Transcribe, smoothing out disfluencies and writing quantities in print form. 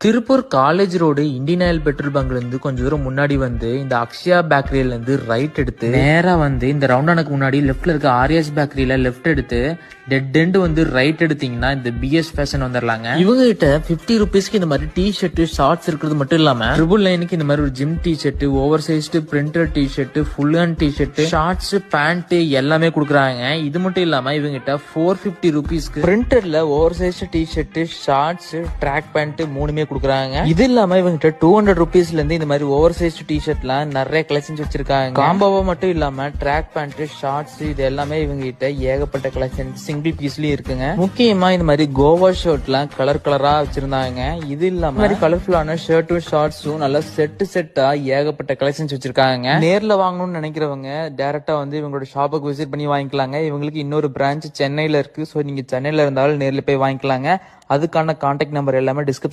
Tiruppur college road Indian oil petrol பங்க்ல இருந்து கொஞ்சம் தூரம் முன்னாடி வந்து இந்த அக்ஷயா பேக்கரியில இருந்து ரைட் எடுத்து நேரா வந்து இந்த ரவுண்டானுக்கு முன்னாடி லெஃப்ட்ல இருக்க ஆர்எஸ் பேக்கரியில லெஃப்ட் எடுத்து டெட் எண்ட் வந்து ரைட் எடுத்தீங்கன்னா இந்த பிஎஸ் ஃபேஷன் வந்துடலாங்க. இவங்க கிட்ட 50 ருபீஸ்க்கு இந்த மாதிரி டி ஷர்ட் ஷார்ட்ஸ் இருக்கிறது மட்டும் இல்லாம 999க்கு இந்த மாதிரி ஒரு gym T shirt, over sized printed T shirt, full hand T shirt, shorts, pant எல்லாமே கொடுக்குறாங்க. இது மட்டும் இல்லாம இவங்க கிட்ட 450 ருபீஸ்க்கு பிரிண்டட்ல over sized T shirt, shorts, track pant மூணுமே கொடுக்குறாங்க. இது இல்லாம இவங்க 200 ருபீஸ்ல இருந்து இந்த மாதிரி ஓவர் சைஸ் டி ஷர்ட்லாம் நிறைய கலெக்ஷன்ஸ் வச்சிருக்காங்க. காம்போவா மட்டும் இல்லாம ட்ராக் பேண்ட், ஷார்ட்ஸ் இது எல்லாமே இவங்க கிட்ட ஏகப்பட்ட கலெக்ஷன் சிங்கிள் பீஸ்லயும் இருக்குங்க. முக்கியமா இந்த மாதிரி கோவா ஷர்ட்லாம் கலர் கலரா வச்சிருந்தாங்க. இது இல்லாம மாதிரி கலர்ஃபுல்லான ஷர்ட்டும் ஷார்ட்ஸும் நல்லா செட்டா ஏகப்பட்ட கலெக்ஷன்ஸ் வச்சிருக்காங்க. நேர்ல வாங்கணும்னு நினைக்கிறவங்க டைரக்டா வந்து இவங்களோட ஷாப்புக்கு விசிட் பண்ணி வாங்கிக்கலாங்க. இவங்களுக்கு இன்னொரு பிரான்ச் சென்னையில இருக்கு. ஸோ நீங்க சென்னையில இருந்தாலும் நேர்ல போய் வாங்கிக்கலாங்க. அதுக்கான கான்டாக்ட் நம்பர் எல்லாமே டிஸ்கிரிப்ஷன்